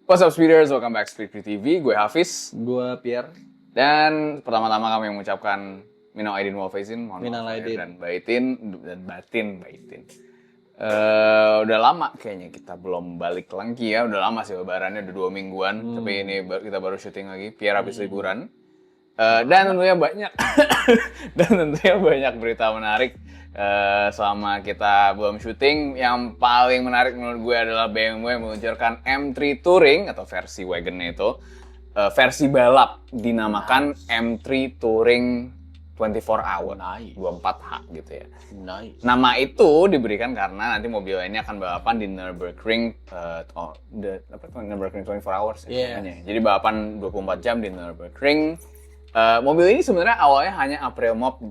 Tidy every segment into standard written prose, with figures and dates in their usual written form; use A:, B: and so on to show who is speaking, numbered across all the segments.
A: What's up speeders, welcome back to Speed TV, gue Hafiz.
B: Gua Pierre.
A: Dan pertama-tama kami mengucapkan minal aidin wal faizin, mohon
B: Minal
A: maaf lahir
B: aidin.
A: dan batin. Udah lama kayaknya kita belum balik lagi ya, udah lama sih lebarannya, udah 2 mingguan. Tapi ini kita baru syuting lagi, Pierre habis liburan. Dan tentunya banyak berita menarik selama kita belum syuting. Yang paling menarik menurut gue adalah BMW meluncurkan M3 Touring atau versi wagonnya itu, versi balap dinamakan M3 Touring 24 hour, 24H gitu ya.
B: Nice.
A: Nama itu diberikan karena nanti mobil ini akan balapan di Nürburgring, Nürburgring 24 hours ya, namanya. Jadi balapan 24 jam di Nürburgring. Mobil ini sebenarnya awalnya hanya April Mop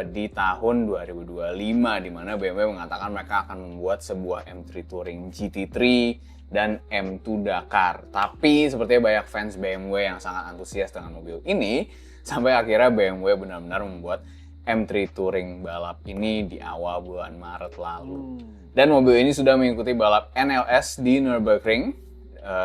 A: di tahun 2025, di mana BMW mengatakan mereka akan membuat sebuah M3 Touring GT3 dan M2 Dakar. Tapi sepertinya banyak fans BMW yang sangat antusias dengan mobil ini, sampai akhirnya BMW benar-benar membuat M3 Touring balap ini di awal bulan Maret lalu. Dan mobil ini sudah mengikuti balap NLS di Nürburgring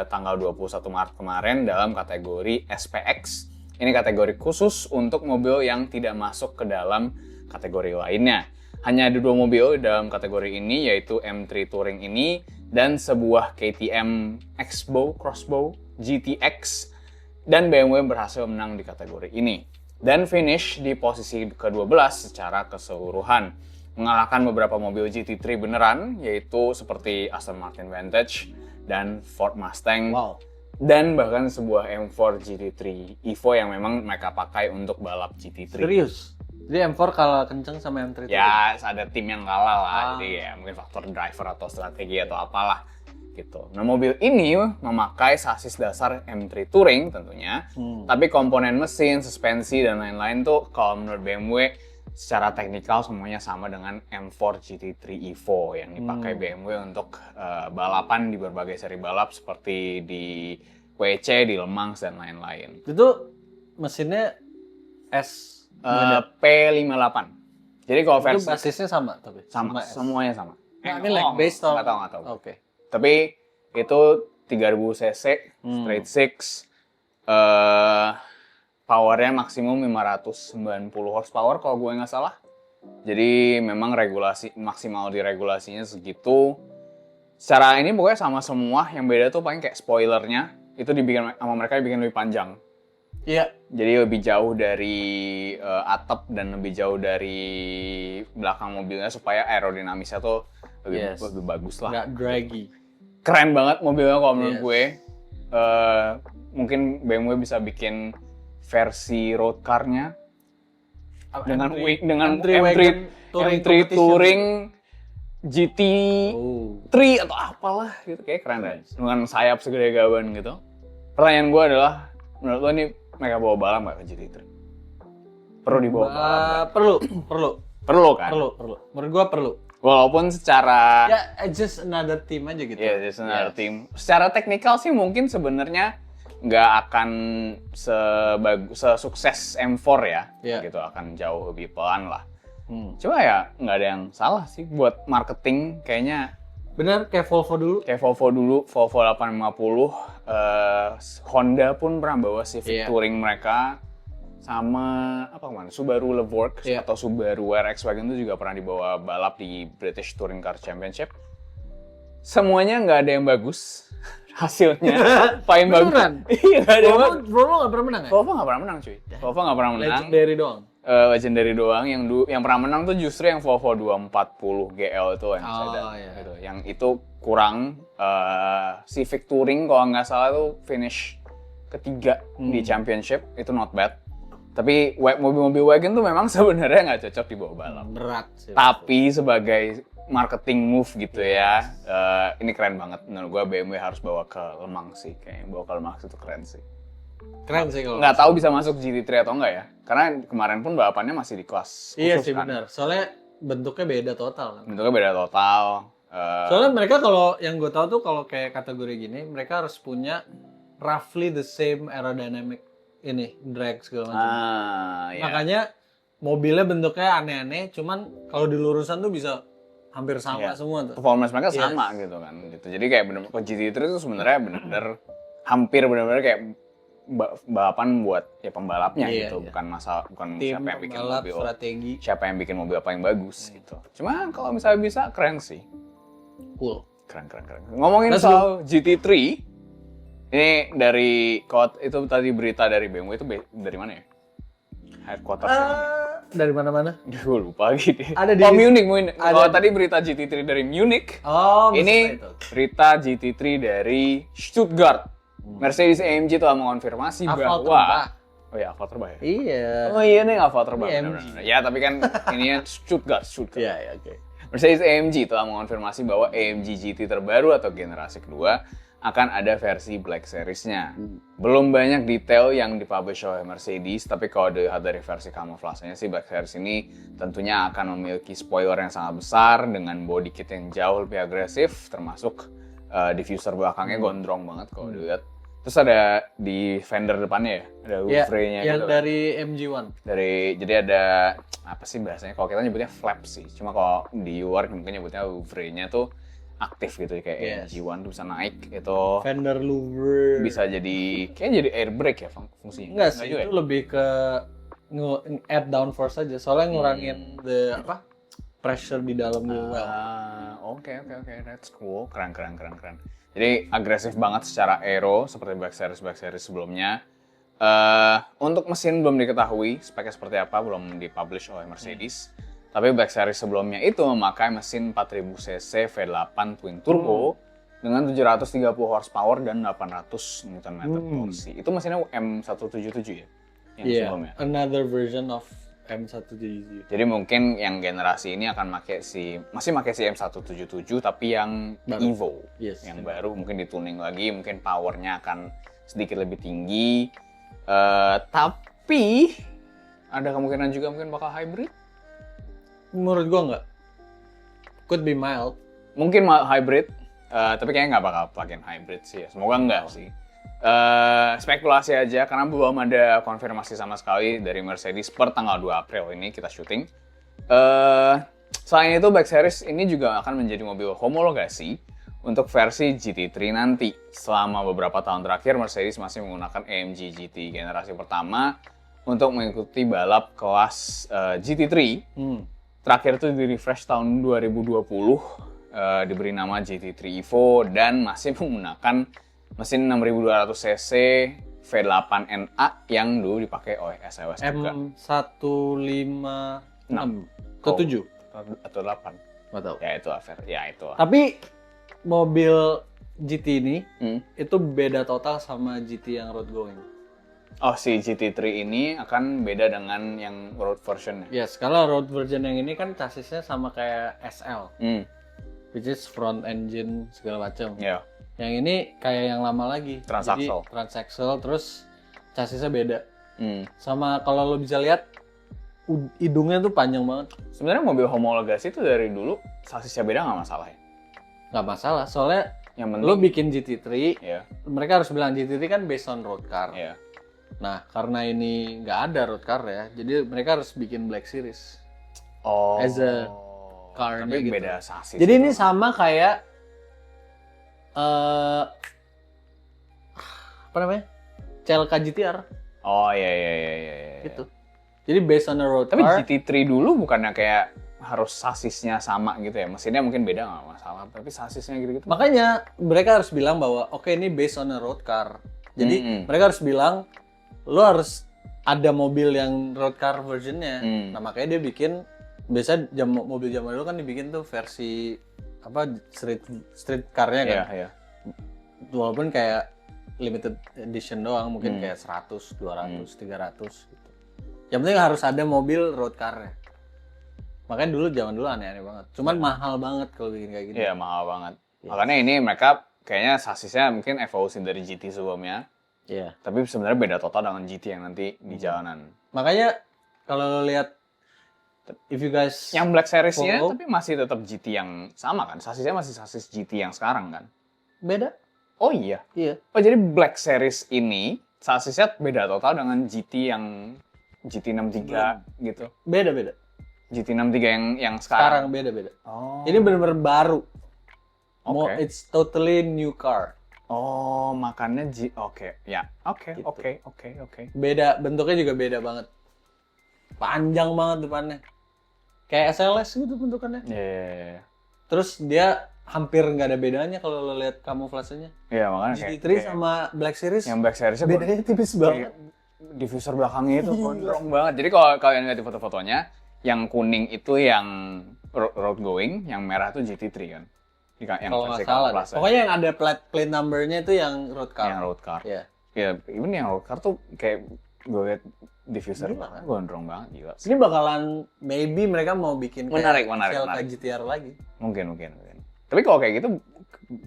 A: tanggal 21 Maret kemarin dalam kategori SPX. Ini kategori khusus untuk mobil yang tidak masuk ke dalam kategori lainnya. Hanya ada 2 mobil dalam kategori ini, yaitu M3 Touring ini dan sebuah KTM X-Bow Crossbow GTX. Dan BMW berhasil menang di kategori ini. Dan finish di posisi ke-12 secara keseluruhan. Mengalahkan beberapa mobil GT3 beneran, yaitu seperti Aston Martin Vantage dan Ford Mustang.
B: Wow.
A: Dan bahkan sebuah M4 GT3 Evo yang memang mereka pakai untuk balap GT3.
B: Serius? Jadi M4 kalah kenceng sama M3 itu?
A: Ya, ada tim yang kalah lah. Jadi ya mungkin faktor driver atau strategi atau apalah gitu. Nah, mobil ini memakai sasis dasar M3 Touring tentunya. Tapi komponen mesin, suspensi, dan lain-lain tuh kalau menurut BMW secara teknikal semuanya sama dengan M4 GT3 Evo yang dipakai BMW untuk balapan di berbagai seri balap seperti di WEC, di Le Mans, dan lain-lain.
B: Itu mesinnya S
A: P58. Jadi kalau
B: itu
A: versi
B: basisnya sama tapi?
A: sama,
B: S.
A: semuanya sama.
B: Nah, ini like based on...
A: Nggak tahu.
B: Oke.
A: Tapi itu 3000 cc, straight six, powernya maksimum 590 horsepower kalau gue nggak salah. Jadi memang regulasi maksimal di regulasinya segitu. Secara ini pokoknya sama semua, yang beda tuh paling kayak spoilernya itu dibikin sama mereka dibikin lebih panjang.
B: Iya.
A: Jadi lebih jauh dari atap dan lebih jauh dari belakang mobilnya supaya aerodinamisnya tuh lebih bagus lah.
B: Nggak draggy.
A: Keren banget mobilnya kalau menurut gue. Mungkin BMW bisa bikin versi road car-nya dengan M3 Touring GT3 atau apalah gitu, kayak keren deh. Dengan sayap segede gaban gitu. Pertanyaan gue adalah, menurut lo ini mereka bawa balap nggak ke GT3? Perlu dibawa balap nggak?
B: Perlu
A: Kan?
B: Perlu. Menurut gua perlu.
A: Walaupun secara
B: Just another team aja gitu.
A: Iya, just another team. Secara teknikal sih mungkin sebenarnya nggak akan sesukses M4 ya. Gitu, akan jauh lebih pelan lah. Coba ya nggak ada yang salah sih buat marketing kayaknya.
B: Bener, kayak Volvo dulu.
A: Volvo 850. Honda pun pernah bawa Civic Touring mereka. Sama Subaru Levorg atau Subaru WRX Wagon itu juga pernah dibawa balap di British Touring Car Championship. Semuanya nggak ada yang bagus hasilnya. Paling bagus. Iya, nggak ada yang bagus.
B: Volvo nggak pernah menang ya?
A: Volvo nggak pernah menang cuy. Volvo nggak pernah menang.
B: Legendary doang.
A: Yang pernah menang tuh justru yang Volvo 240 GL itu yang gitu. Yang itu kurang. Civic Touring kalau nggak salah tuh finish ketiga di championship, itu not bad. Tapi mobil-mobil wagon tuh memang sebenarnya nggak cocok dibawa balap.
B: Berat sih.
A: Tapi sebagai marketing move gitu ya, ini keren banget. Menurut gue BMW harus bawa ke Le Mans sih. Kayaknya bawa ke Le Mans itu keren sih.
B: Keren sih kalau.
A: Nggak tahu bisa masuk GT3 atau enggak ya. Karena kemarin pun balapannya masih di kelas khusus.
B: Iya sih
A: kan?
B: benar. Soalnya bentuknya beda total kan.
A: Soalnya
B: mereka kalau yang gue tahu tuh kalau kayak kategori gini, mereka harus punya roughly the same aerodynamic drag segala macam. Makanya mobilnya bentuknya aneh-aneh, cuman kalau di lurusan tuh bisa hampir sama semua tuh.
A: Performance mereka sama gitu kan. Gitu. Jadi kayak bener GT3 itu sebenarnya bener-bener hampir benar-benar kayak balapan buat ya pembalapnya gitu,
B: Iya.
A: bukan
B: Tim
A: siapa yang bikin
B: pembalap,
A: mobil,
B: strategi,
A: siapa yang bikin mobil apa yang bagus gitu. Cuma kalau misalnya bisa keren sih.
B: cool.
A: Keren. Ngomongin
B: Let's
A: soal GT3, ini dari itu tadi berita dari BMW itu dari mana ya? Headquarters
B: Dari mana-mana?
A: Gue lupa gitu.
B: Ada di
A: Munich.
B: ada
A: Kalau
B: di-
A: tadi berita GT3 dari Munich,
B: Oh,
A: ini
B: itu.
A: berita GT3 dari Stuttgart. Mercedes AMG telah mengonfirmasi
B: Hafal
A: bahwa
B: terbang.
A: oh ya, Alfa terbang ya?
B: Iya.
A: Oh iya nih Alfa terbang.
B: Ini
A: benar-benar. Ya, tapi kan ini Stuttgart.
B: Iya, oke.
A: Mercedes AMG telah mengonfirmasi bahwa AMG GT terbaru atau generasi kedua akan ada versi Black Series-nya. Belum banyak detail yang dipublish oleh Mercedes, tapi kalau dilihat dari versi kamuflasenya sih Black Series ini tentunya akan memiliki spoiler yang sangat besar dengan body kit yang jauh lebih agresif, termasuk diffuser belakangnya gondrong banget kalau dilihat. Terus ada di fender depannya ya, ada hoofray-nya
B: yang
A: gitu.
B: dari MG1.
A: Jadi ada apa sih bahasanya? Kalau kita nyebutnya flap sih. Cuma kalau di luar mungkin nyebutnya hoofray-nya tuh aktif gitu kayak MG1 tuh bisa naik itu.
B: Fender louver.
A: Bisa kayak jadi air brake ya fungsinya.
B: Enggak sih,
A: juga
B: itu
A: ya?
B: lebih ke add downforce aja. Soalnya ngurangin pressure di dalam wheel well.
A: Oke, that's cool. Keren. Jadi agresif banget secara aero seperti Black Series sebelumnya. Untuk mesin belum diketahui speknya seperti apa, belum dipublish oleh Mercedes. Tapi Black Series sebelumnya itu memakai mesin 4000 cc V8 twin turbo dengan 730 horsepower dan 800 Nm torsi. Itu mesinnya M177 ya? Yang sebelumnya.
B: Another version of M177.
A: Jadi mungkin yang generasi ini akan masih pakai si M177 tapi yang
B: Baru.
A: Evo.
B: Yes.
A: Yang baru mungkin dituning lagi, mungkin powernya akan sedikit lebih tinggi. Tapi ada kemungkinan juga mungkin bakal hybrid.
B: Menurut gua enggak. Could be mild.
A: Mungkin hybrid, tapi kayaknya nggak bakal plug-in hybrid sih ya. Semoga enggak sih. Spekulasi aja karena belum ada konfirmasi sama sekali dari Mercedes per tanggal 2 April ini kita syuting. Selain itu Black Series ini juga akan menjadi mobil homologasi untuk versi GT3 nanti. Selama beberapa tahun terakhir Mercedes masih menggunakan AMG GT generasi pertama untuk mengikuti balap kelas GT3. Terakhir itu di refresh tahun 2020 diberi nama GT3 Evo dan masih menggunakan mesin 6200 cc V8NA yang dulu dipakai oleh SLS juga.
B: M156 atau 7?
A: Atau 8.
B: Nggak tahu.
A: Ya itu lah, ya itu lah.
B: Tapi mobil GT ini
A: Hmm.
B: itu beda total sama GT yang road going.
A: Oh, si GT3 ini akan beda dengan yang road version-nya.
B: Yes, kalau road version yang ini kan chassisnya sama kayak SL,
A: Hmm.
B: which is front engine segala macam.
A: Ya.
B: Yang ini kayak yang lama lagi.
A: Transaxle.
B: Jadi transaxle terus chassisnya beda.
A: Hmm.
B: Sama kalau lo bisa lihat hidungnya tuh panjang banget.
A: Sebenarnya mobil homologasi itu dari dulu sasisnya beda nggak masalah ya?
B: Nggak masalah, soalnya
A: Yang penting
B: lo bikin GT3,
A: ya.
B: mereka harus bilang GT3 kan based on road car.
A: Ya.
B: Nah, karena ini nggak ada road car ya, jadi mereka harus bikin Black Series.
A: Oh.
B: As a car-nya
A: tapi
B: gitu.
A: beda sasis.
B: Jadi
A: gitu.
B: ini sama kayak apa namanya? CLK GTR
A: Oh iya.
B: gitu. Jadi based on a road
A: Tapi
B: car.
A: GT3 dulu bukannya kayak harus sasisnya sama gitu ya? Mesinnya mungkin beda nggak masalah, tapi sasisnya gitu-gitu.
B: Makanya mereka harus bilang bahwa oke, ini based on a road car. Jadi mereka harus bilang lo harus ada mobil yang road car versionnya. Nah makanya dia bikin biasa mobil zaman dulu kan dibikin tuh versi apa street car-nya kan.
A: Iya.
B: Walaupun kayak limited edition doang, mungkin kayak 100, 200, 300 gitu. Yang penting harus ada mobil road car-nya. Makanya zaman dulu aneh-aneh banget. Cuman mahal banget kalau bikin kayak gini.
A: Iya, mahal banget. Makanya ini mereka kayaknya sasisnya mungkin evolusi dari GT sebelumnya.
B: Iya.
A: Tapi sebenarnya beda total dengan GT yang nanti di jalanan.
B: Makanya kalau lo lihat if you guys
A: Yang Black Series-nya
B: follow,
A: tapi masih tetap GT yang sama kan? Sasisnya masih sasis GT yang sekarang kan?
B: beda.
A: Oh iya.
B: Iya.
A: Oh jadi Black Series ini sasisnya beda total dengan GT yang GT63 gitu.
B: Beda.
A: GT63 yang
B: Sekarang
A: sekarang.
B: beda.
A: Oh.
B: Ini benar-benar baru.
A: Oke.
B: It's totally new car.
A: Oh, makannya oke. Ya. Oke.
B: Gitu. Beda, bentuknya juga beda banget. Panjang banget depannya. Kayak SLS gitu bentukannya.
A: Iya.
B: Terus dia hampir nggak ada bedanya kalau lo lihat kamuflasenya.
A: Iya, makanya
B: GT3 sama Black Series.
A: yang Black Series
B: bedanya tipis banget.
A: Diffuser belakangnya itu gondrong banget. Jadi kalau kalian lihat di foto-fotonya, yang kuning itu yang road going, yang merah itu GT3 kan. Yang
B: kalau nggak salah. Pokoknya yang ada plate numbernya itu yang road car.
A: Yang road car.
B: Iya.
A: Ya, even yang road car tuh kayak gue lihat diffuser gondrong banget gila.
B: Ini bakalan maybe mereka mau bikin
A: menarik.
B: GTR lagi.
A: Mungkin. Tapi kalau kayak gitu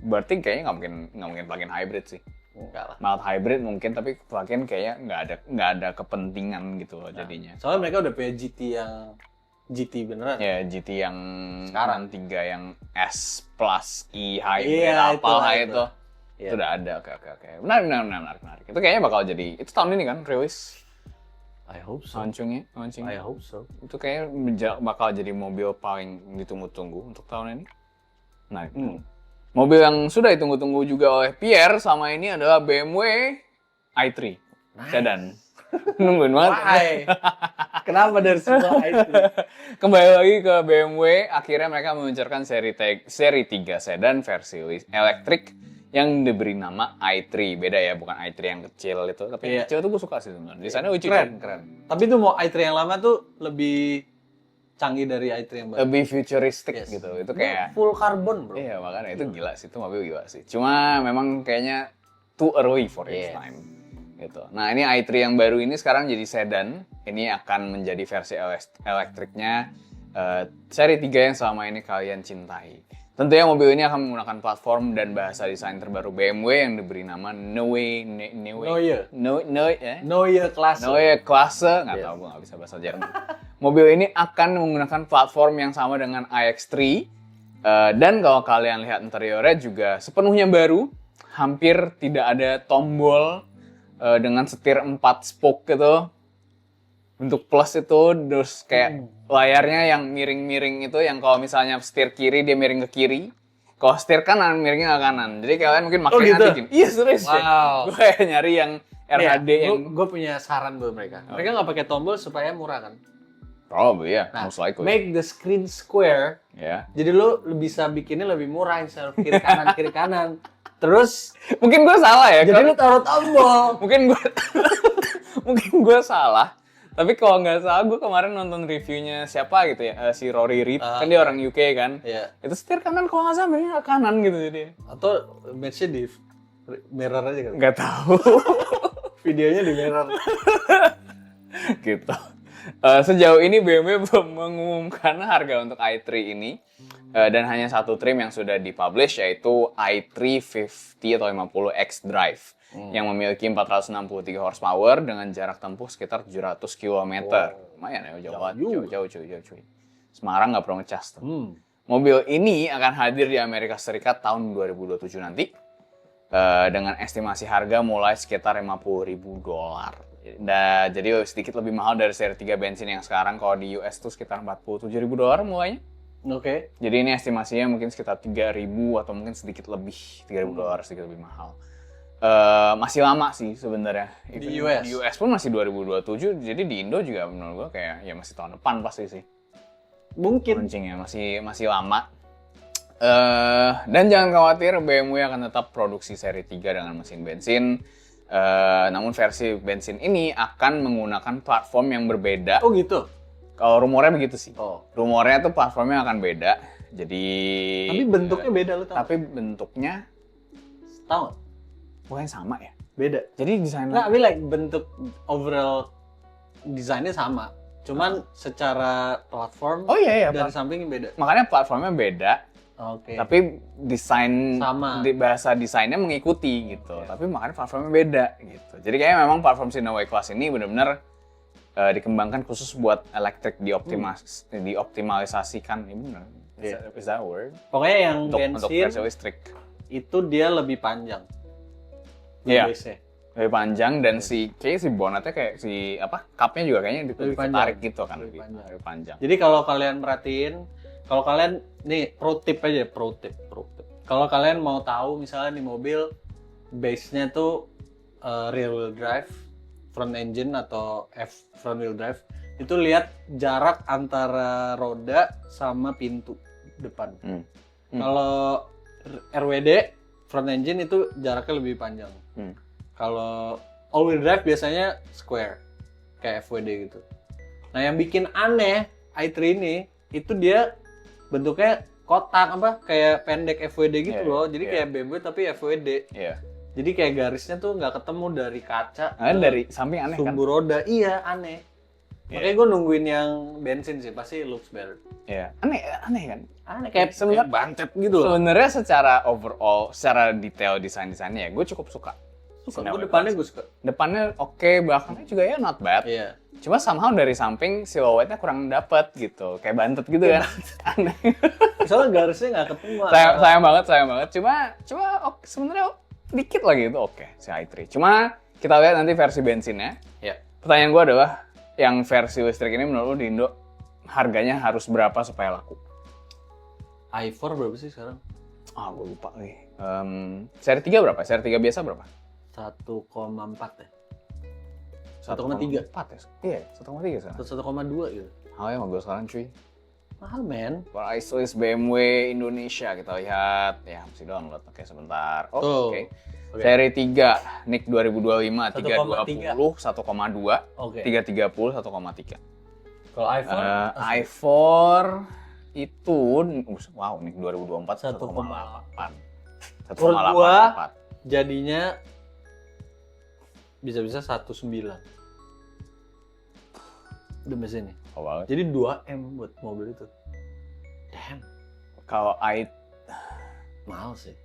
A: berarti kayaknya nggak mungkin plug-in hybrid sih.
B: Enggak lah.
A: Mild hybrid mungkin, tapi plug-in kayaknya nggak ada kepentingan gitu loh jadinya.
B: Soalnya mereka udah punya GT beneran.
A: Ya, GT yang
B: sekarang
A: 3 yang S plus E hybrid apalah itu.
B: Iya.
A: Itu udah ada. Oke. Menarik. Itu kayaknya bakal jadi itu tahun ini kan rilis.
B: I hope so.
A: Launching.
B: I hope so.
A: Itu kayaknya bakal jadi mobil paling ditunggu-tunggu untuk tahun ini. Nah, mobil yang sudah ditunggu-tunggu juga oleh Pierre sama ini adalah BMW i3 sedan. Nungguin banget.
B: Kenapa dari semua i3?
A: Kembali lagi ke BMW, akhirnya mereka meluncurkan seri 3 sedan versi elektrik yang diberi nama i3. Beda ya, bukan i3 yang kecil itu. Tapi yang kecil itu gue suka sih sebenarnya. Desainnya lucu, keren.
B: Tapi tuh mau i3 yang lama tuh lebih canggih dari i3 yang baru.
A: Lebih futuristic gitu. Itu kayak
B: full carbon, bro.
A: Iya, makanya itu gila sih. Itu mobil gila sih. Cuma memang kayaknya too early for its time. Gitu. Nah, ini i3 yang baru ini sekarang jadi sedan. Ini akan menjadi versi elektriknya seri 3 yang selama ini kalian cintai. Tentunya mobil ini akan menggunakan platform dan bahasa desain terbaru BMW yang diberi nama Neue Klasse. Nggak tahu, gue nggak bisa bahasa Jerman. Mobil ini akan menggunakan platform yang sama dengan iX3. Dan kalau kalian lihat interiornya juga sepenuhnya baru. Hampir tidak ada tombol dengan setir 4 spoke gitu. Bentuk plus itu, terus kayak layarnya yang miring-miring itu, yang kalau misalnya setir kiri dia miring ke kiri, kalau setir kanan miringnya ke kanan. Jadi kalian mungkin makanya
B: gitu?
A: nanti gini. Iya serius.
B: Wow.
A: Gue kayak nyari yang RHD yang.
B: Gue punya saran buat mereka. Mereka nggak pakai tombol supaya murah kan?
A: Probably ya, most likely.
B: Make the screen square.
A: Ya.
B: Jadi lo bisa bikinnya lebih murah instead of kiri kanan. Terus
A: mungkin gue salah ya.
B: Jadi lo taruh tombol.
A: mungkin gue salah. Tapi kalau nggak salah, gue kemarin nonton reviewnya siapa gitu ya, si Rory Reid, kan dia orang UK kan.
B: Iya.
A: Itu setir kanan, kalau nggak salah miripnya ke kanan gitu jadi.
B: Atau match-nya di mirror aja kan?
A: Nggak tahu.
B: Videonya di mirror.
A: Gitu. Sejauh ini BMW belum mengumumkan harga untuk i3 ini. Dan hanya satu trim yang sudah dipublish, yaitu i350 atau 50X Drive. Yang memiliki 463 horsepower dengan jarak tempuh sekitar 700 km. Lumayan ya, jauh cuy. Semarang nggak perlu ngecas tuh. Mobil ini akan hadir di Amerika Serikat tahun 2027 nanti. Dengan estimasi harga mulai sekitar $50.000. Jadi sedikit lebih mahal dari seri 3 bensin yang sekarang. Kalau di US tuh sekitar $47.000 mulainya.
B: Oke.
A: Jadi ini estimasinya mungkin sekitar 3.000 atau mungkin sedikit lebih $3.000 sedikit lebih mahal. Masih lama sih sebenarnya.
B: Di US?
A: Di US pun masih 2027, jadi di Indo juga menurut gue kayak ya masih tahun depan pasti sih.
B: Mungkin.
A: Launchingnya masih lama. Dan jangan khawatir, BMW akan tetap produksi seri 3 dengan mesin bensin. Namun versi bensin ini akan menggunakan platform yang berbeda.
B: Oh gitu?
A: Kalau rumornya begitu sih. Rumornya tuh platformnya akan beda. Jadi.
B: Tapi bentuknya beda lo tau?
A: Tapi bentuknya.
B: Tahu nggak?
A: Bukan sama ya?
B: Beda.
A: Jadi desainnya.
B: Nggak, like bentuk overall desainnya sama. Cuman secara platform.
A: Oh iya.
B: Dari sampingnya beda.
A: Makanya platformnya beda.
B: Oke.
A: Tapi desain
B: sama.
A: Bahasa desainnya mengikuti gitu. Tapi makanya platformnya beda gitu. Jadi kayaknya memang platform si Neue Klasse ini benar-benar dikembangkan khusus buat elektrik, dioptimalisasikan. Ini benar. Is that a word?
B: Pokoknya yang
A: untuk
B: bensin
A: versi listrik.
B: Itu dia lebih panjang.
A: Iya. Lebih panjang dan si bonetnya kayak si cupnya juga kayaknya ditarik gitu kan, lebih panjang.
B: Jadi kalau kalian perhatiin, kalau kalian nih pro tip. Kalau kalian mau tahu misalnya di mobil base-nya tuh rear wheel drive, front engine atau front wheel drive. Itu lihat jarak antara roda sama pintu depan. Kalau RWD front engine itu jaraknya lebih panjang. Kalau all wheel drive biasanya square kayak FWD gitu. Nah yang bikin aneh i3 ini itu dia bentuknya kotak kayak pendek FWD gitu loh. Jadi kayak BMW tapi FWD. Jadi kayak garisnya tuh nggak ketemu dari kaca.
A: Dari samping aneh kan?
B: Sumbu roda, iya aneh. Makanya gue nungguin yang bensin sih, pasti looks better.
A: Aneh kan?
B: Aneh kayak sebenarnya bantet gitu loh.
A: Sebenarnya secara overall, secara detail desainnya ya, gue cukup suka.
B: Gue depannya gue suka.
A: Depannya oke, belakangnya juga ya not bad.
B: Iya.
A: Cuma somehow dari samping silhouette-nya kurang dapet gitu, kayak bantet gitu kan. Aneh.
B: Soalnya garisnya nggak ketemu.
A: sayang banget. Cuma sebenarnya dikit lagi itu oke si i3. Cuma kita lihat nanti versi bensinnya.
B: Ya.
A: Pertanyaan gue adalah, yang versi listrik ini menurut lu di Indo harganya harus berapa supaya laku?
B: i4 berapa sih sekarang?
A: Gue lupa nih. Seri 3 berapa? Seri 3 biasa berapa?
B: 1,4 ya?
A: 1,3 ya? Iya, 1,3 sekarang.
B: Atau 1,2 gitu.
A: Mahal ya mobil sekarang cuy.
B: Mahal men.
A: Price list BMW Indonesia, kita lihat. Ya, mesti download. Oke, sebentar. Oke. Seri 3, NIK 2025, 320, 1,2, 330, 1,3.
B: Kalau i4?
A: i4 itu, wow, NIK 2024, 1,8.
B: Menurut gua jadinya bisa-bisa 19. Udah mesin nih.
A: Oh, banget.
B: Jadi 2M buat mobil itu. Damn.
A: Kalau
B: mahal sih.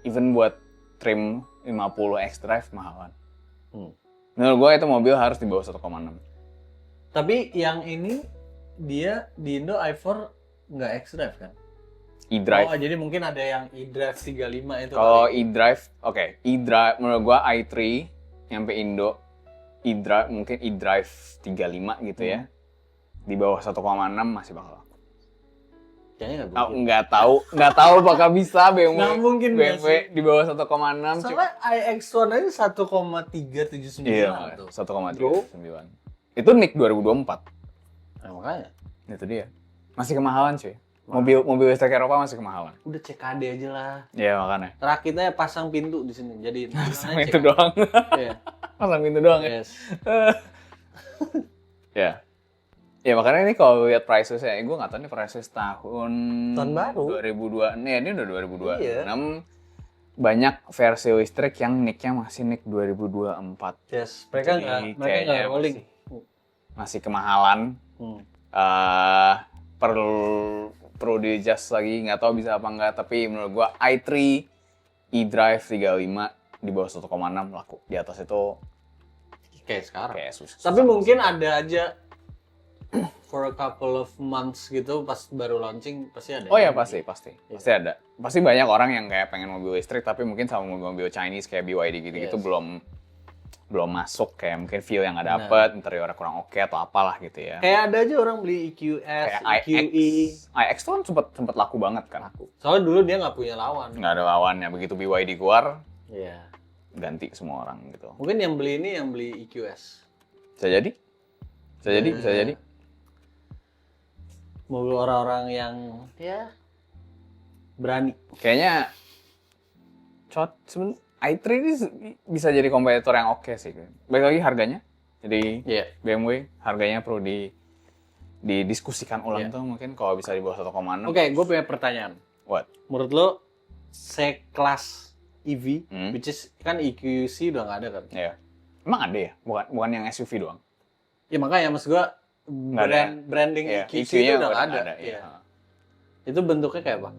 A: Even buat trim 50 X-Drive mahalan. Menurut gue itu mobil harus di bawah 1,6.
B: Tapi yang ini dia di Indo i4 nggak X-Drive kan?
A: E-Drive.
B: Oh, jadi mungkin ada yang e-Drive 35 itu.
A: Kalau e-Drive, e-Drive menurut gue i3 nyampe Indo, e-Drive mungkin e-Drive 35 gitu ya. Di bawah 1,6 masih bakal.
B: Kayaknya
A: nggak tahu apakah bisa BMW.
B: Nggak mungkin
A: BMW di bawah 1,6.
B: Soalnya iX1 aja 1,379
A: iya,
B: tuh.
A: 1,379. Itu NIK 2024.
B: Nah, makanya.
A: Itu dia. Masih kemahalan cuy. Mobil listrik Eropa masih kemahalan.
B: Udah CKD aja lah.
A: Iya makanya.
B: Rakitnya pasang pintu di sini. Jadi
A: pasang pintu doang.
B: Iya.
A: Pasang pintu doang ya.
B: Yes.
A: Ya. Ya makanya ini kalau lihat prices ya, gue nggak tahu nih prices tahun
B: baru
A: 2002. Ini udah 2026.
B: Iya.
A: Banyak versi listrik yang NIK-nya masih NIK 2024.
B: Yes. Mereka nggak rolling.
A: Masih kemahalan. Perlu di-adjust lagi, nggak tahu bisa apa nggak. Tapi menurut gue i3 e-Drive 35 di bawah 1,6 laku. Di atas itu
B: kayak sekarang.
A: Kayak susah.
B: Tapi mungkin ada aja for a couple of months gitu pas baru launching pasti ada.
A: Oh ya pasti ada. Pasti banyak orang yang kayak pengen mobil listrik tapi mungkin sama mobil Chinese kayak BYD gitu-gitu belum masuk, kayak mungkin feel yang nggak dapet, interiornya kurang oke atau apalah gitu ya.
B: Kayak ada aja orang beli EQS,
A: kayak
B: EQE.
A: iX tuh kan sempet laku banget kan.
B: Soalnya dulu dia nggak punya lawan.
A: Nggak ada lawannya, begitu BYD keluar,
B: iya.
A: Ganti semua orang gitu.
B: Mungkin yang beli ini yang beli EQS.
A: Bisa jadi.
B: Mobil orang-orang yang ya berani.
A: Kayaknya i3 ini bisa jadi kompetitor yang oke sih. Baik lagi harganya. Jadi BMW harganya perlu didiskusikan ulang tuh mungkin kalau bisa di bawah 1,6.
B: Oke, gue punya pertanyaan.
A: What?
B: Menurut lo C-Class EV, which is kan EQC udah nggak ada kan?
A: Iya. Emang ada ya? Bukan yang SUV doang?
B: Ya makanya maksud gue branding EQC itu udah nggak ada. Iya. Itu bentuknya kayak apa?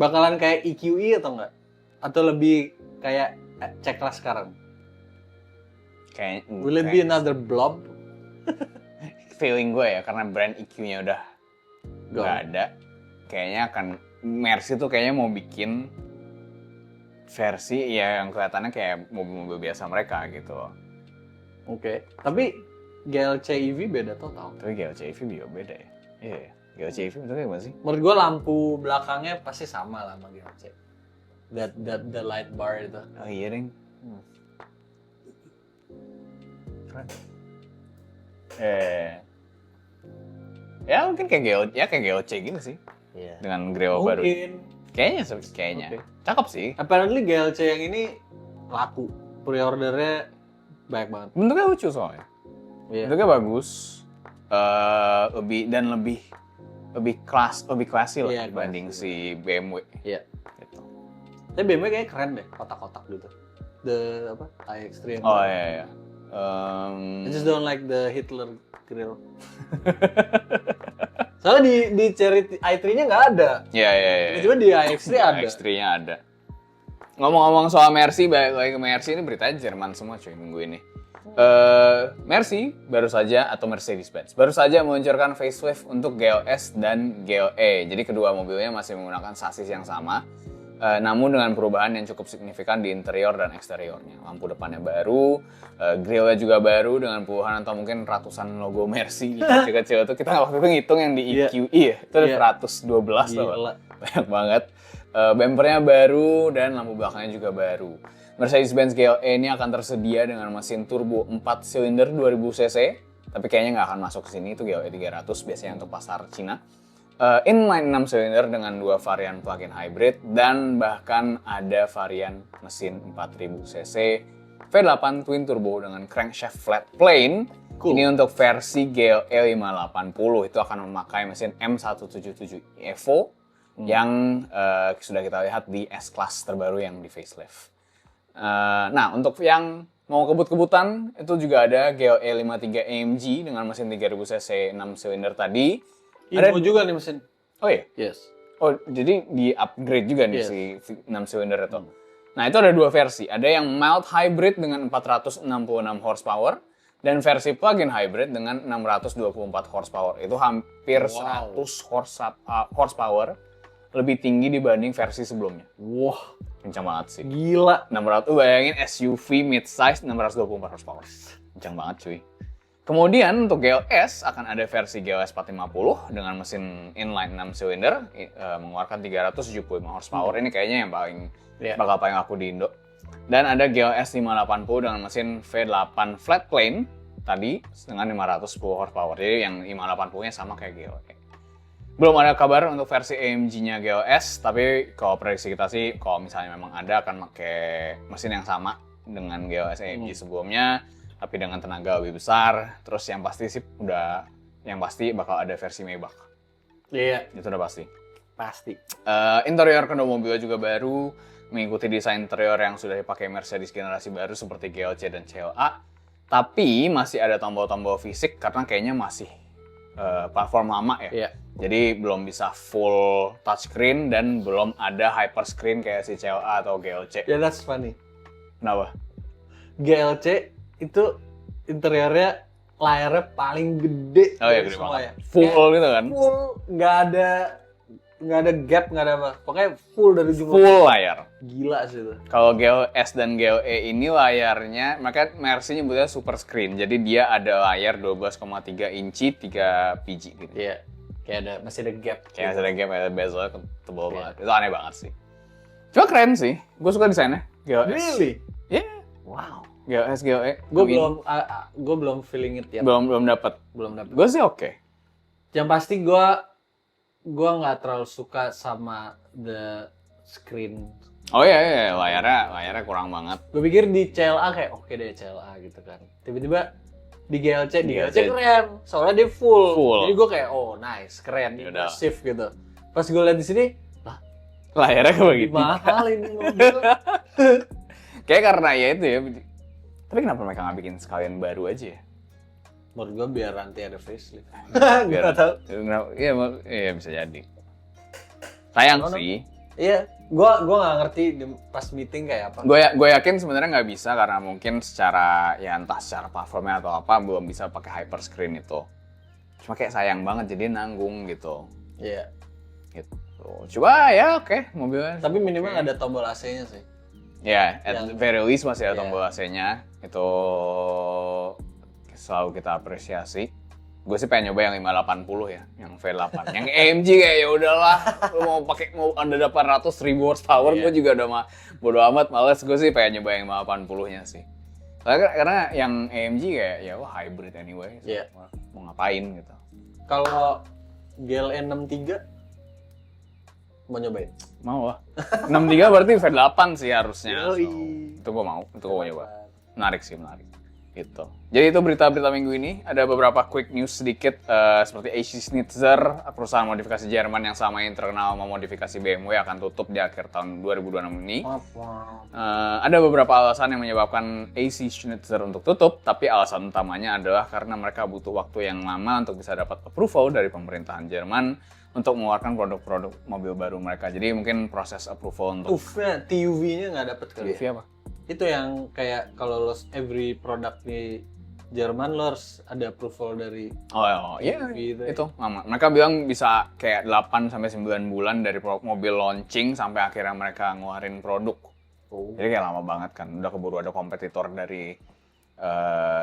B: Bakalan kayak EQE atau enggak? Atau lebih kayak C-Class sekarang? Will it be another blob?
A: Feeling gue ya, karena brand EQ-nya udah nggak ada. Kayaknya akan Mercy tuh kayaknya mau bikin versi ya yang kelihatannya kayak mobil-mobil biasa mereka gitu.
B: Oke. Tapi GLC EV beda total.
A: Tapi GLC EV juga beda ya. Iya. GLC EV bentuknya gimana sih?
B: Menurut gue lampu belakangnya pasti sama lah sama GLC. the light bar itu.
A: Oh iya ding. Keren. Ya mungkin kayak GOC gitu sih.
B: Iya.
A: Dengan grill baru.
B: Mungkin.
A: Kayaknya.
B: Okay.
A: Cakep sih.
B: Apparently GLC yang ini laku. Pre-ordernya banyak banget.
A: Bentuknya lucu soalnya.
B: Iya.
A: Bentuknya bagus. Lebih classy lah
B: Iya,
A: dibanding si BMW.
B: Iya.
A: Gitu.
B: Tapi BMW kayaknya keren deh, kotak-kotak gitu. iX3 yang
A: Oh
B: baru.
A: iya.
B: I just don't like the Hitler grill. Soalnya di Cherry i3-nya nggak ada.
A: Iya.
B: Cuma di iX3 ada.
A: iX3-nya ada. Ngomong-ngomong soal Mercy, balik lagi ke Mercy, ini beritanya Jerman semua cuy minggu ini. Mercy baru saja, atau Mercedes-Benz, baru saja meluncurkan facelift untuk GLS dan GLE. Jadi kedua mobilnya masih menggunakan sasis yang sama, namun dengan perubahan yang cukup signifikan di interior dan eksteriornya. Lampu depannya baru, grillnya juga baru dengan puluhan atau mungkin ratusan logo Mercy kecil-kecil itu. Kita waktu itu ngitung yang di EQE ya, itu ada 112 loh, banyak banget. Bumpernya baru dan lampu belakangnya juga baru. Mercedes-Benz GLE ini akan tersedia dengan mesin turbo 4 silinder 2000 cc, tapi kayaknya nggak akan masuk ke sini, itu GLE 300 biasanya untuk pasar Cina. Inline 6 silinder dengan 2 varian plug-in hybrid dan bahkan ada varian mesin 4000 cc V8 twin turbo dengan crankshaft flat plane. Cool. Ini untuk versi GLE 580 itu akan memakai mesin M177 Evo yang sudah kita lihat di S-Class terbaru yang di facelift. Nah, untuk yang mau kebut-kebutan, itu juga ada GLE 53 AMG dengan mesin 3000 cc 6 silinder tadi.
B: Ada juga nih mesin.
A: Oh iya?
B: Yes.
A: Oh, jadi di-upgrade juga nih si 6 silinder itu. Nah, itu ada 2 versi. Ada yang mild hybrid dengan 466 horsepower dan versi plug-in hybrid dengan 624 horsepower. Itu hampir 100 horsepower lebih tinggi dibanding versi sebelumnya.
B: Wah,
A: kencang banget sih.
B: Gila.
A: 600, bayangin SUV mid-size 624 horsepower. Kencang banget cuy. Kemudian untuk GLS akan ada versi GLS 450 dengan mesin inline 6 silinder mengeluarkan 375 horsepower. Ini kayaknya yang bakal paling laku di Indo. Dan ada GLS 580 dengan mesin V8 flat plane tadi dengan 510 horsepower. Jadi yang 580-nya sama kayak GLE. Belum ada kabar untuk versi AMG-nya GLS, tapi kalau prediksi kita sih kalau misalnya memang ada akan pakai mesin yang sama dengan GLS AMG sebelumnya, tapi dengan tenaga lebih besar. Terus yang pasti bakal ada versi Maybach.
B: Iya.
A: Itu udah pasti.
B: Pasti.
A: Interior kedua mobilnya juga baru, mengikuti desain interior yang sudah dipakai Mercedes generasi baru seperti GLC dan CLA. Tapi masih ada tombol-tombol fisik karena kayaknya masih platform lama ya.
B: Iya.
A: Jadi belum bisa full touchscreen dan belum ada hyperscreen kayak si CLA atau GLC.
B: Ya, that's funny.
A: Kenapa?
B: GLC itu interiornya layarnya paling gede.
A: Oh iya, gede banget. Full gitu kan?
B: Full, nggak ada gap, nggak ada apa. Pokoknya full dari ujung.
A: Full layar.
B: Gila sih itu.
A: Kalau GLS dan GLE ini layarnya, maka Mercy nyebutnya super screen. Jadi dia ada layar 12,3 inci 3 biji gitu.
B: Iya. Kayak masih ada gap.
A: Kayak masih ada gap, ada bezelnya tebal banget. Itu aneh banget sih. Cuma keren sih. Gue suka desainnya. GLS.
B: Really?
A: Iya. Yeah.
B: Wow.
A: GLS, GLE.
B: Gue belum feeling it ya.
A: Belum dapat. Gue sih oke.
B: Yang pasti gue nggak terlalu suka sama the screen.
A: Oh iya, layarnya kurang banget.
B: Gue pikir di CLA kayak oke deh CLA gitu kan. Tiba-tiba di GLC keren, soalnya dia full. Jadi gue kayak oh nice, keren, impressive gitu. Pas gue lihat di sini,
A: layarnya kebagi tiga.
B: Mahal ini mobil.
A: Kayak karena ya itu ya. Tapi kenapa mereka nggak bikin sekalian baru aja ya?
B: Menurut gue biar nanti ada facelift.
A: Biar tahu. Iya bisa jadi. Sayang sih.
B: Iya, gue nggak ngerti pas meeting kayak apa.
A: Gue yakin sebenarnya nggak bisa karena mungkin secara ya entah secara platformnya atau apa belum bisa pakai hyperscreen itu. Cuma kayak sayang banget jadi nanggung gitu.
B: Iya.
A: Gitu. Coba ya oke, mobilnya.
B: Tapi minimal ada tombol AC-nya sih.
A: Ya, at very least masih ada tombol AC-nya. Itu selalu kita apresiasi. Gue sih pengen nyoba yang 580 ya, yang V8. Yang AMG kayak ya udahlah, lu mau ada 800.000 horsepower, gue juga udah bodo amat, males. Gue sih pengen nyoba yang 580-nya sih. Karena yang AMG kayak ya hybrid anyway.
B: Iya.
A: Mau ngapain gitu.
B: Kalau GLE 63 mau nyobain?
A: Mau lah. 63 berarti V8 sih harusnya.
B: Yoi.
A: Itu gue mau, itu gue mau nyoba. Menarik. Gitu. Jadi itu berita-berita minggu ini. Ada beberapa quick news sedikit seperti AC Schnitzer, perusahaan modifikasi Jerman yang selama ini terkenal memodifikasi BMW akan tutup di akhir tahun 2026 ini. Ada beberapa alasan yang menyebabkan AC Schnitzer untuk tutup, tapi alasan utamanya adalah karena mereka butuh waktu yang lama untuk bisa dapat approval dari pemerintahan Jerman untuk mengeluarkan produk-produk mobil baru mereka. Jadi mungkin proses approval untuk
B: TUV-nya nggak dapet kali.
A: TUV apa?
B: Itu yang kayak kalau lo every produk di Jerman lo harus ada approval dari
A: iya
B: gitu.
A: Itu lama. Mereka bilang bisa kayak 8 sampai 9 bulan dari mobil launching sampai akhirnya mereka ngeluarin produk. Jadi kayak lama banget kan. Udah keburu ada kompetitor dari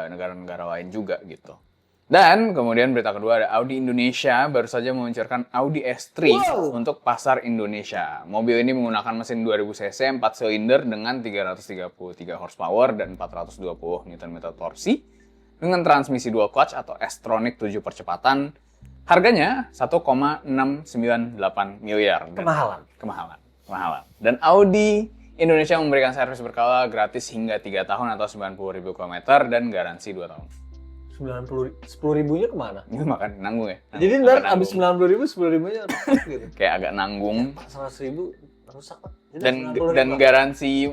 A: negara-negara lain juga gitu. Dan kemudian berita kedua ada Audi Indonesia baru saja meluncurkan Audi S3 untuk pasar Indonesia. Mobil ini menggunakan mesin 2000 cc 4 silinder dengan 333 horsepower dan 420 Nm torsi dengan transmisi dual clutch atau S-Tronic 7 percepatan. Harganya 1,698 miliar. Kemahalan. Dan Audi Indonesia memberikan servis berkala gratis hingga 3 tahun atau 90.000 km dan garansi 2 tahun.
B: 10.000-nya kemana?
A: Itu makan nanggung ya.
B: Jadi ntar abis 90.000, 10.000-nya rusak gitu.
A: Kayak agak nanggung.
B: 100.000 rusak Pak.
A: Dan garansi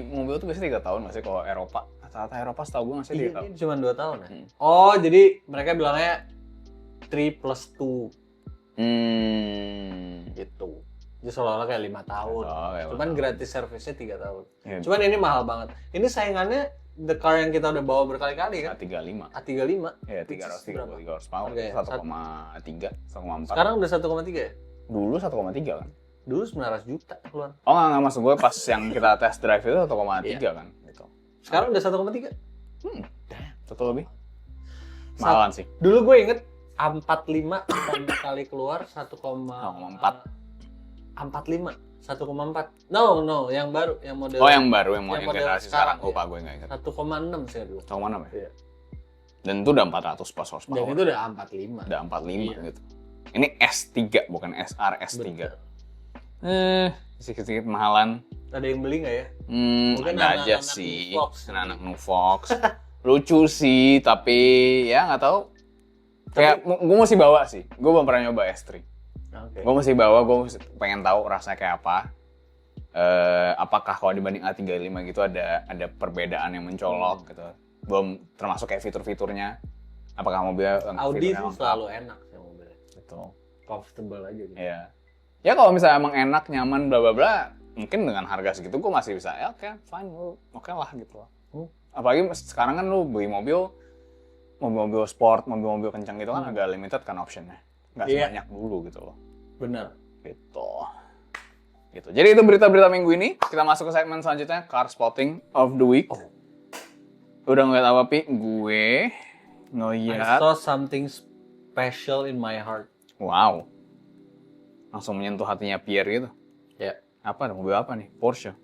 A: mobil tuh biasanya 3 tahun masih kalau Eropa. Rata-rata Eropa setahu gue masih 3 tahun.
B: Ini cuma 2 tahun ya. Oh, jadi mereka bilangnya 3+2 gitu. Jadi seolah-olah kayak 5 tahun. Cuman gratis servisnya 3 tahun.
A: Ya.
B: Cuman ini mahal banget. Ini saingannya the car yang kita udah bawa berkali-kali kan?
A: A35.
B: A35.
A: Ya, 333 horsepower. 1,3, 1,4.
B: Sekarang udah 1,3 ya?
A: Dulu 1,3 kan?
B: Dulu 900 juta keluar.
A: Oh enggak, maksud gue pas yang kita test drive itu 1,3 kan? Gitu.
B: Sekarang udah 1,3?
A: Satu lebih. Mahalan sih.
B: Dulu gue inget A45 pertama kali keluar 1,4. 1,4. No, yang baru, yang model.
A: Oh, yang baru, yang
B: model
A: generasi sekarang.
B: ya.
A: Lupa gue nggak ingat.
B: 1,6 sih dulu.
A: 1,6 ya?
B: Iya.
A: Dan itu udah 400 pas horsepower.
B: Dan itu udah A45.
A: Udah 45
B: Iya.
A: gitu. Ini S3 bukan SR, S3.
B: Betul.
A: Sedikit-sedikit mahalan.
B: Ada yang beli nggak ya? Mungkin
A: Ada aja sih. Anak-anak New Fox. Lucu sih, tapi ya nggak tahu. Kayak gue masih bawa sih. Gue belum pernah nyoba S3.
B: Okay.
A: Gue masih bawa, gue pengen tahu rasanya kayak apa. Apakah kalau dibanding A35 gitu ada perbedaan yang mencolok gitu. Belum termasuk kayak fitur-fiturnya. Apakah mobilnya
B: Audi itu selalu enak sih mobilnya.
A: Betul.
B: Comfortable aja gitu.
A: Iya. Ya kalau misalnya emang enak, nyaman, bla bla bla, mungkin dengan harga segitu gue masih bisa ya oke, fine, oke lah gitu loh. Apalagi sekarang kan lu beli mobil sport, mobil-mobil kencang gitu kan agak limited kan optionnya. Nggak sebanyak dulu gitu loh.
B: Benar.
A: Gitu. Jadi itu berita-berita minggu ini. Kita masuk ke segmen selanjutnya, Car Spotting of the Week. Udah ngeliat apa, Pi? Gue ngeliat...
B: I saw something special in my heart.
A: Wow. Langsung menyentuh hatinya Pierre gitu.
B: Ya.
A: Apa? Mobil apa nih? Porsche.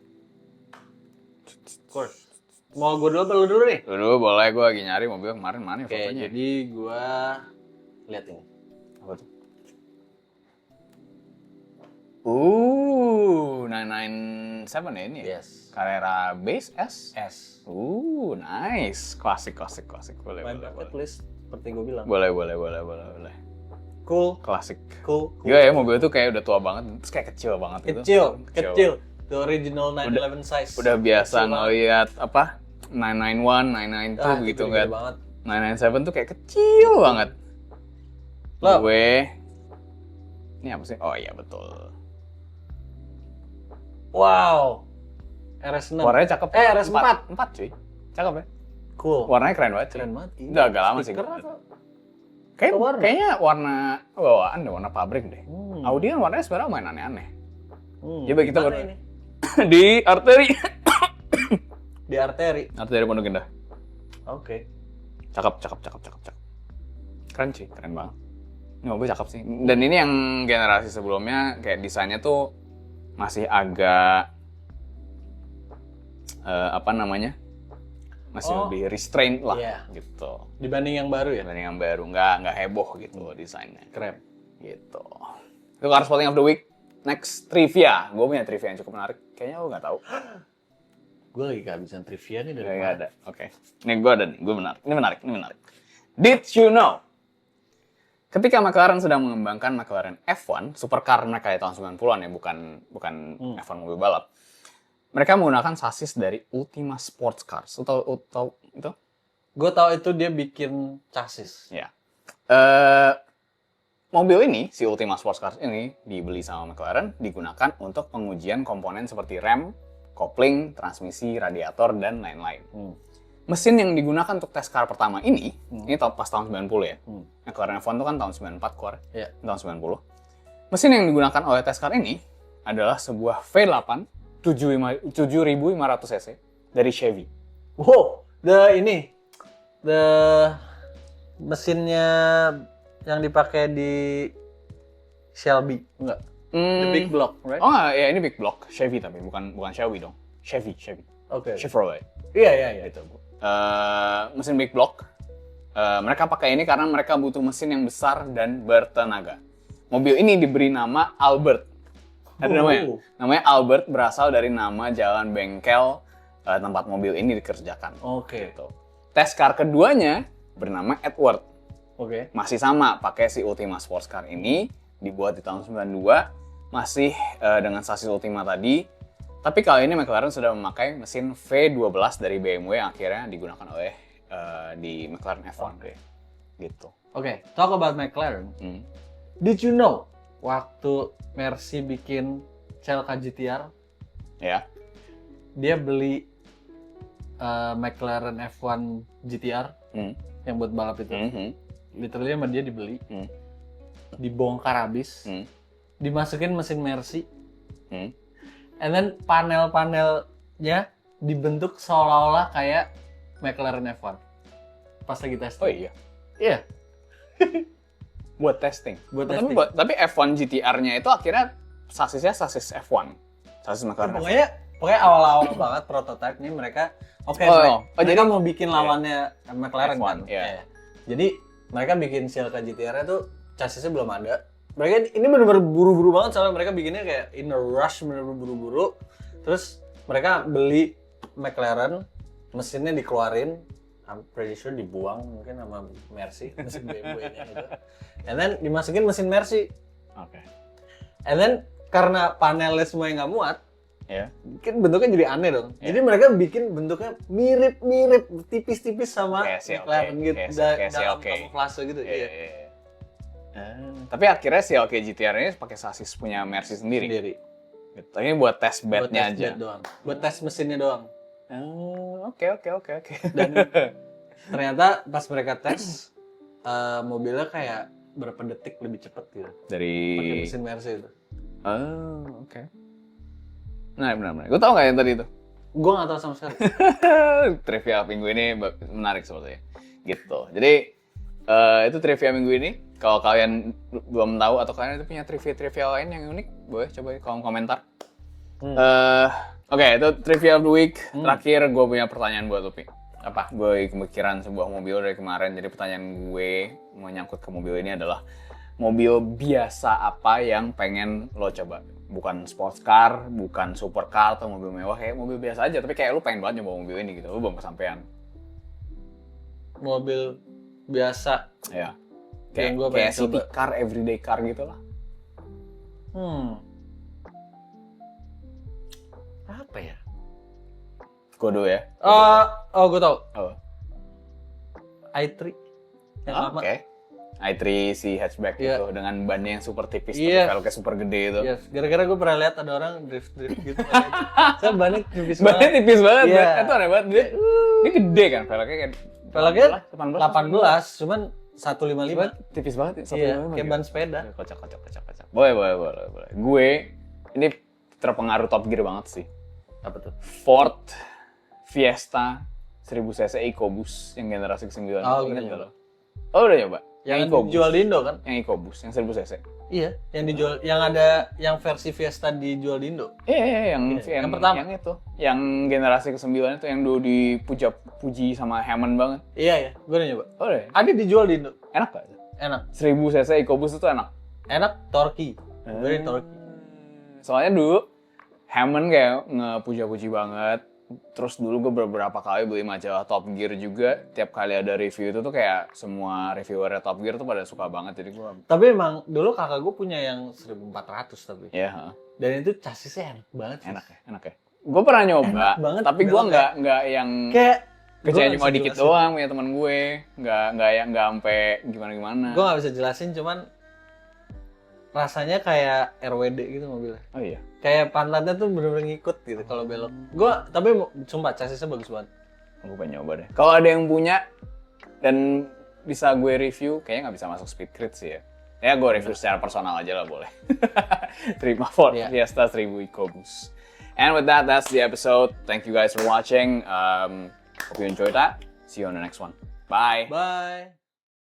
B: Of course. Mau gue dulu apa lu dulu nih?
A: Dulu boleh, gue lagi nyari mobil kemarin mana
B: Oke,
A: fotonya.
B: jadi gue lihat ini.
A: Apa tuh? 997 ya ini ya?
B: Yes.
A: Carrera Base S?
B: S.
A: Nice. Klasik. Boleh.
B: List, seperti gue bilang.
A: Boleh.
B: Cool.
A: Klasik.
B: Cool.
A: Iya ya, mobil itu kayak udah tua banget, terus kayak kecil banget gitu.
B: Kecil. The original 911 size.
A: Udah biasa ngeliat apa? 991, 992 gitu kan. 997 tuh kayak kecil banget.
B: Loh.
A: Gue ini apa sih? Oh iya betul.
B: Wow. RS6.
A: Warnanya cakep.
B: RS4.
A: 4 cuy. Cakep ya?
B: Cool.
A: Warnanya keren banget.
B: Keren banget.
A: Udah agak lama sih. Kayaknya warna bawaan deh, warna pabrik deh. Audi kan warnanya sebenarnya lumayan aneh-aneh. Coba kita
B: ini?
A: di arteri.
B: Di arteri.
A: Arteri Pondok Indah.
B: Oke.
A: Cakep. Keren sih, keren banget. Ini mobil cakep sih. Dan ini yang generasi sebelumnya kayak desainnya tuh masih agak apa namanya? Masih lebih restrained lah gitu.
B: Dibanding yang baru ya?
A: Dibanding yang baru, nggak heboh gitu desainnya.
B: Keren.
A: Gitu. Itu car spotting of the week. Next, trivia. Gue punya trivia yang cukup menarik. Kayaknya lo nggak tahu.
B: Gue lagi kehabisan trivia nih dari
A: Nggak ada. Oke. Ini gue ada nih. Ini menarik. Did you know? Ketika McLaren sedang mengembangkan McLaren F1, supercar mereka di tahun 90-an ya, bukan F1 mobil balap. Mereka menggunakan sasis dari Ultima Sports Cars. Tahu itu?
B: Gue tahu itu dia bikin chassis.
A: Ya. Mobil ini, si Ultima Sports Cars ini dibeli sama McLaren, digunakan untuk pengujian komponen seperti rem, kopling, transmisi, radiator, dan lain-lain. Mesin yang digunakan untuk test car pertama ini pas tahun 90 ya. McLaren F1 itu kan tahun 94 keluar, tahun 90. Mesin yang digunakan oleh test car ini adalah sebuah V8 7500 cc dari Chevy.
B: Wow, the mesinnya yang dipakai di Shelby, enggak? The big block, right?
A: Oh ya, ini big block Chevy tapi bukan Shelby dong. Chevy.
B: Oke.
A: Chevrolet.
B: Iya.
A: Itu. Mesin big block. Mereka pakai ini karena mereka butuh mesin yang besar dan bertenaga. Mobil ini diberi nama Albert. Ada namanya. Namanya Albert berasal dari nama jalan bengkel tempat mobil ini dikerjakan.
B: Oke.
A: Gitu. Test car keduanya bernama Edward.
B: Oke.
A: Masih sama, pakai si Ultima Sports Car ini, dibuat di tahun 92, masih dengan sasis Ultima tadi. Tapi kali ini McLaren sudah memakai mesin V12 dari BMW yang akhirnya digunakan oleh di McLaren F1. Gitu.
B: Oke, talk about McLaren. Did you know waktu Mercy bikin CLK GTR,
A: Ya.
B: dia beli McLaren F1 GTR yang buat balap itu. Literally sama dia dibeli, dibongkar habis, dimasukin mesin Mercy, and then panel-panelnya dibentuk seolah-olah kayak McLaren F1 pas lagi testing.
A: Oh iya?
B: Iya.
A: Buat testing?
B: Testing.
A: Tapi F1 GTR-nya itu akhirnya sasisnya sasis F1? Sasis McLaren
B: Pokoknya awal-awal banget prototipe nih mereka jadi mau bikin lawannya McLaren
A: F1,
B: kan.
A: yeah.
B: Jadi mereka bikin CLK GTR-nya tuh chassisnya belum ada. Mereka ini benar-benar buru-buru banget soalnya mereka bikinnya kayak in a rush, benar-benar buru-buru. Terus mereka beli McLaren, mesinnya dikeluarin, I'm pretty sure dibuang mungkin sama Mercy, mesin BMW-nya itu. And then dimasukin mesin Mercy.
A: Oke.
B: And then karena panelnya semua yang nggak muat, kan bentuknya jadi aneh dong. Jadi mereka bikin bentuknya mirip-mirip, tipis-tipis sama McLaren gitu. Dalam kamuflase gitu. Iya.
A: Tapi akhirnya si CLK GTR ini pakai sasis punya Mercy sendiri. Gitu. Tapi buat test bednya aja.
B: Buat tes mesinnya doang.
A: Oke.
B: Dan ternyata pas mereka tes, mobilnya kayak berapa detik lebih cepat gitu.
A: Dari
B: pakai mesin Mercy itu.
A: Oke. Nah, benar. Gue tau nggak yang tadi itu?
B: Gue nggak tahu sama sekali.
A: Trivia minggu ini menarik sepertinya. Gitu. Jadi itu trivia minggu ini. Kalau kalian belum tahu atau kalian itu punya trivia lain yang unik, boleh coba di kolom komentar. Oke, itu trivia of the week. Terakhir gue punya pertanyaan buat Lupi. Apa? Gue kepikiran sebuah mobil dari kemarin. Jadi pertanyaan gue menyangkut ke mobil ini adalah mobil biasa apa yang pengen lo coba? Bukan sports car, bukan supercar atau mobil mewah, kayak mobil biasa aja. Tapi kayak lo pengen banget nyoba mobil ini gitu, lo belum kesampean.
B: Mobil biasa.
A: Ya.
B: Kayak
A: city car, everyday car gitu lah.
B: Apa ya?
A: Gue dulu ya.
B: Gue tau.
A: Oh.
B: i3. Yang lama.
A: Oke. i3 si hatchback itu dengan bannya yang super tipis, tapi velgnya super gede itu.
B: Gara-gara gue pernah lihat ada orang drift gitu. Saya bannya tipis banget.
A: Bannya tipis banget. Itu aneh banget. Dia gede kan velgnya kayak.
B: Velgnya 18, cuman 155.
A: Tipis banget ya, 155.
B: Iya, kayak ban sepeda.
A: Kocak. Boleh. Gue ini terpengaruh Top Gear banget sih.
B: Apa tuh?
A: Ford Fiesta 1000 cc EcoBoost yang generasi ke-9.
B: Oh, udah nyoba.
A: Oh, udah nyoba?
B: Yang
A: EcoBoost.
B: dijual di Indo kan?
A: Yang EcoBoost, yang 1000 cc.
B: Iya, yang dijual, yang ada yang versi Fiesta dijual di Indo.
A: Iya,
B: Yang pertama.
A: Yang itu. Yang generasi ke-9 itu yang dulu dipuji sama Hammond banget.
B: Iya ya, gue udah nyoba.
A: Oh, deh.
B: Ada dijual di Indo.
A: Enak gak?
B: Enak.
A: 1000 cc EcoBoost itu enak.
B: Enak, Torque. Gue dari Torque.
A: Soalnya dulu Hammond kayak ngepuja-puji banget. Terus dulu gue beberapa kali beli majalah Top Gear juga. Tiap kali ada review itu tuh kayak semua reviewer Top Gear tuh pada suka banget. Jadi gue...
B: Tapi emang dulu kakak gue punya yang 1400 tapi.
A: Iya,
B: Dan itu chassisnya enak banget sih.
A: enak ya. Gue pernah nyoba,
B: Enak banget,
A: tapi gue nggak yang
B: kayak
A: kecil
B: gua
A: cuma
B: nggak bisa
A: dikit
B: jelasin.
A: doang punya teman gue. Nggak sampai gimana.
B: Gue gak bisa jelasin, cuman rasanya kayak RWD gitu mobilnya.
A: Oh iya.
B: Kayak pantatnya tuh bener-bener ngikut gitu kalau belok. Gue tapi sumpah chassisnya bagus banget.
A: Gue pengen nyoba deh. Kalau ada yang punya dan bisa gue review, kayaknya nggak bisa masuk Speed Crit sih ya. Ya gue review secara personal aja lah boleh. Terima Ford Fiesta 1000 EcoBoost. And with that, that's the episode. Thank you guys for watching. Hope you enjoyed that. See you on the next one. Bye.
B: Bye.